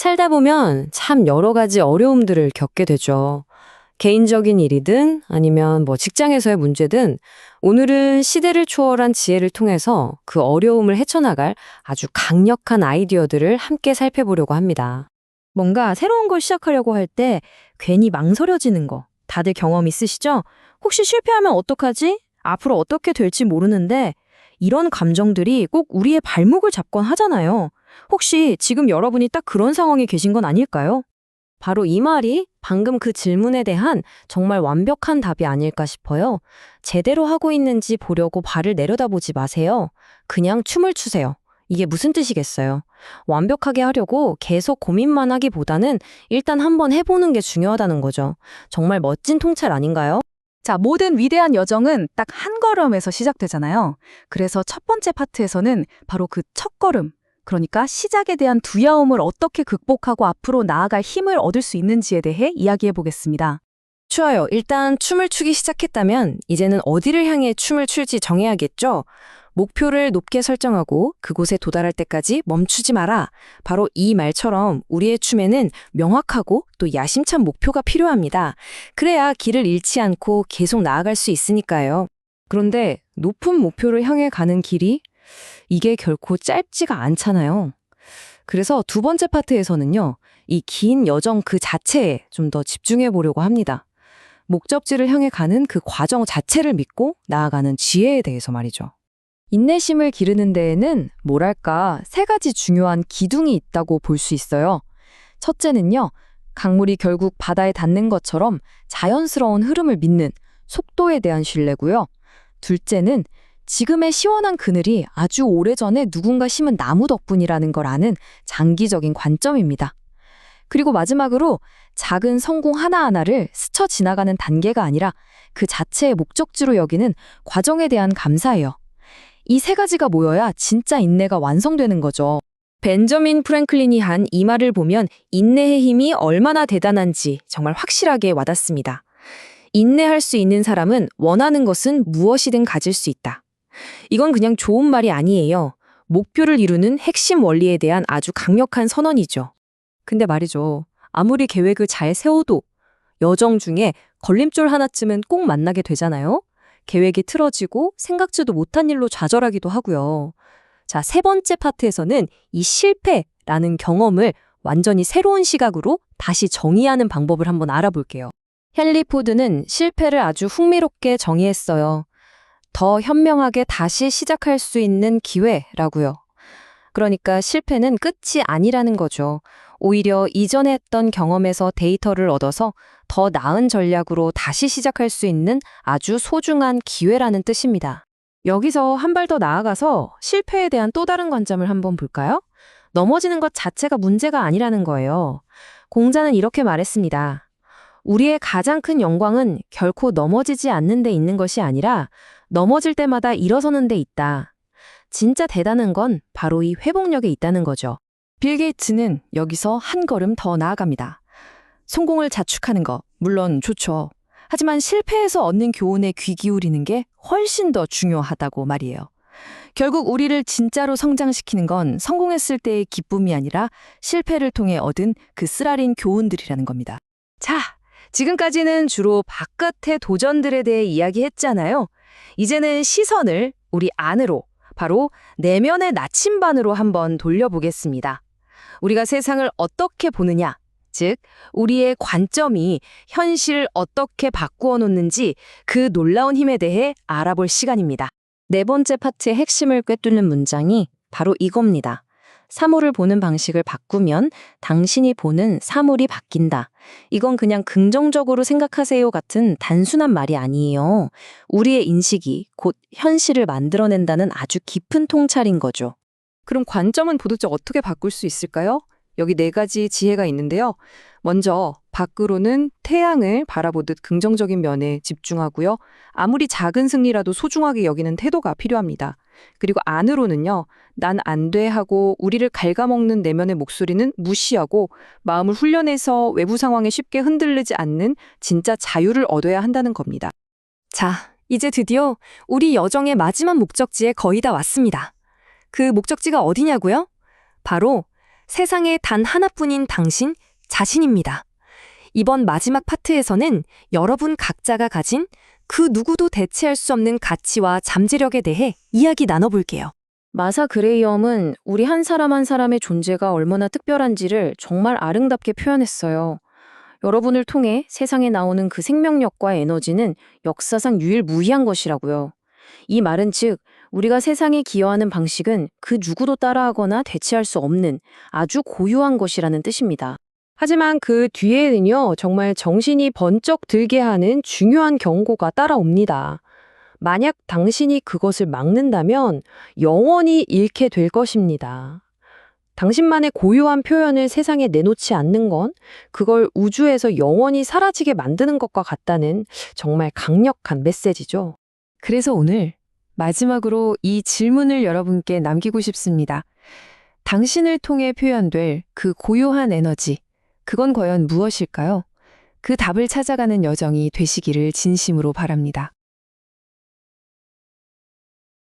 살다 보면 참 여러 가지 어려움들을 겪게 되죠. 개인적인 일이든 아니면 직장에서의 문제든 오늘은 시대를 초월한 지혜를 통해서 그 어려움을 헤쳐나갈 아주 강력한 아이디어들을 함께 살펴보려고 합니다. 뭔가 새로운 걸 시작하려고 할 때 괜히 망설여지는 거 다들 경험 있으시죠? 혹시 실패하면 어떡하지? 앞으로 어떻게 될지 모르는데 이런 감정들이 꼭 우리의 발목을 잡곤 하잖아요. 혹시 지금 여러분이 딱 그런 상황에 계신 건 아닐까요? 바로 이 말이 방금 그 질문에 대한 정말 완벽한 답이 아닐까 싶어요. 제대로 하고 있는지 보려고 발을 내려다보지 마세요. 그냥 춤을 추세요. 이게 무슨 뜻이겠어요? 완벽하게 하려고 계속 고민만 하기보다는 일단 한번 해보는 게 중요하다는 거죠. 정말 멋진 통찰 아닌가요? 자, 모든 위대한 여정은 딱 한 걸음에서 시작되잖아요. 그래서 첫 번째 파트에서는 바로 그 첫걸음, 그러니까 시작에 대한 두려움을 어떻게 극복하고 앞으로 나아갈 힘을 얻을 수 있는지에 대해 이야기해 보겠습니다. 좋아요. 일단 춤을 추기 시작했다면 이제는 어디를 향해 춤을 출지 정해야겠죠? 목표를 높게 설정하고 그곳에 도달할 때까지 멈추지 마라. 바로 이 말처럼 우리의 춤에는 명확하고 또 야심찬 목표가 필요합니다. 그래야 길을 잃지 않고 계속 나아갈 수 있으니까요. 그런데 높은 목표를 향해 가는 길이 이게 결코 짧지가 않잖아요. 그래서 두 번째 파트에서는요, 이 긴 여정 그 자체에 좀 더 집중해 보려고 합니다. 목적지를 향해 가는 그 과정 자체를 믿고 나아가는 지혜에 대해서 말이죠. 인내심을 기르는 데에는 세 가지 중요한 기둥이 있다고 볼 수 있어요. 첫째는요, 강물이 결국 바다에 닿는 것처럼 자연스러운 흐름을 믿는 속도에 대한 신뢰고요. 둘째는 지금의 시원한 그늘이 아주 오래전에 누군가 심은 나무 덕분이라는 걸 아는 장기적인 관점입니다. 그리고 마지막으로 작은 성공 하나하나를 스쳐 지나가는 단계가 아니라 그 자체의 목적지로 여기는 과정에 대한 감사예요. 이 세 가지가 모여야 진짜 인내가 완성되는 거죠. 벤저민 프랭클린이 한 이 말을 보면 인내의 힘이 얼마나 대단한지 정말 확실하게 와닿습니다. 인내할 수 있는 사람은 원하는 것은 무엇이든 가질 수 있다. 이건 그냥 좋은 말이 아니에요. 목표를 이루는 핵심 원리에 대한 아주 강력한 선언이죠. 근데 말이죠. 아무리 계획을 잘 세워도 여정 중에 걸림돌 하나쯤은 꼭 만나게 되잖아요. 계획이 틀어지고 생각지도 못한 일로 좌절하기도 하고요. 자, 세 번째 파트에서는 이 실패라는 경험을 완전히 새로운 시각으로 다시 정의하는 방법을 한번 알아볼게요. 헨리 포드는 실패를 아주 흥미롭게 정의했어요. 더 현명하게 다시 시작할 수 있는 기회라고요. 그러니까 실패는 끝이 아니라는 거죠. 오히려 이전에 했던 경험에서 데이터를 얻어서 더 나은 전략으로 다시 시작할 수 있는 아주 소중한 기회라는 뜻입니다. 여기서 한 발 더 나아가서 실패에 대한 또 다른 관점을 한번 볼까요? 넘어지는 것 자체가 문제가 아니라는 거예요. 공자는 이렇게 말했습니다. 우리의 가장 큰 영광은 결코 넘어지지 않는 데 있는 것이 아니라 넘어질 때마다 일어서는 데 있다. 진짜 대단한 건 바로 이 회복력에 있다는 거죠. 빌 게이츠는 여기서 한 걸음 더 나아갑니다. 성공을 자축하는 거 물론 좋죠. 하지만 실패에서 얻는 교훈에 귀 기울이는 게 훨씬 더 중요하다고 말이에요. 결국 우리를 진짜로 성장시키는 건 성공했을 때의 기쁨이 아니라 실패를 통해 얻은 그 쓰라린 교훈들이라는 겁니다. 자, 지금까지는 주로 바깥의 도전들에 대해 이야기했잖아요. 이제는 시선을 우리 안으로, 바로 내면의 나침반으로 한번 돌려보겠습니다. 우리가 세상을 어떻게 보느냐, 즉 우리의 관점이 현실을 어떻게 바꾸어 놓는지 그 놀라운 힘에 대해 알아볼 시간입니다. 네 번째 파트의 핵심을 꿰뚫는 문장이 바로 이겁니다. 사물을 보는 방식을 바꾸면 당신이 보는 사물이 바뀐다. 이건 그냥 긍정적으로 생각하세요 같은 단순한 말이 아니에요. 우리의 인식이 곧 현실을 만들어낸다는 아주 깊은 통찰인 거죠. 그럼 관점은 도대체 어떻게 바꿀 수 있을까요? 여기 네 가지 지혜가 있는데요. 먼저 밖으로는 태양을 바라보듯 긍정적인 면에 집중하고요. 아무리 작은 승리라도 소중하게 여기는 태도가 필요합니다. 그리고 안으로는요. 난 안 돼 하고 우리를 갉아먹는 내면의 목소리는 무시하고 마음을 훈련해서 외부 상황에 쉽게 흔들리지 않는 진짜 자유를 얻어야 한다는 겁니다. 자, 이제 드디어 우리 여정의 마지막 목적지에 거의 다 왔습니다. 그 목적지가 어디냐고요? 바로 세상에 단 하나뿐인 당신 자신입니다. 이번 마지막 파트에서는 여러분 각자가 가진 그 누구도 대체할 수 없는 가치와 잠재력에 대해 이야기 나눠볼게요. 마사 그레이엄은 우리 한 사람 한 사람의 존재가 얼마나 특별한지를 정말 아름답게 표현했어요. 여러분을 통해 세상에 나오는 그 생명력과 에너지는 역사상 유일무이한 것이라고요. 이 말은 즉, 우리가 세상에 기여하는 방식은 그 누구도 따라하거나 대체할 수 없는 아주 고유한 것이라는 뜻입니다. 하지만 그 뒤에는요, 정말 정신이 번쩍 들게 하는 중요한 경고가 따라옵니다. 만약 당신이 그것을 막는다면 영원히 잃게 될 것입니다. 당신만의 고유한 표현을 세상에 내놓지 않는 건 그걸 우주에서 영원히 사라지게 만드는 것과 같다는 정말 강력한 메시지죠. 그래서 오늘 마지막으로 이 질문을 여러분께 남기고 싶습니다. 당신을 통해 표현될 그 고요한 에너지, 그건 과연 무엇일까요? 그 답을 찾아가는 여정이 되시기를 진심으로 바랍니다.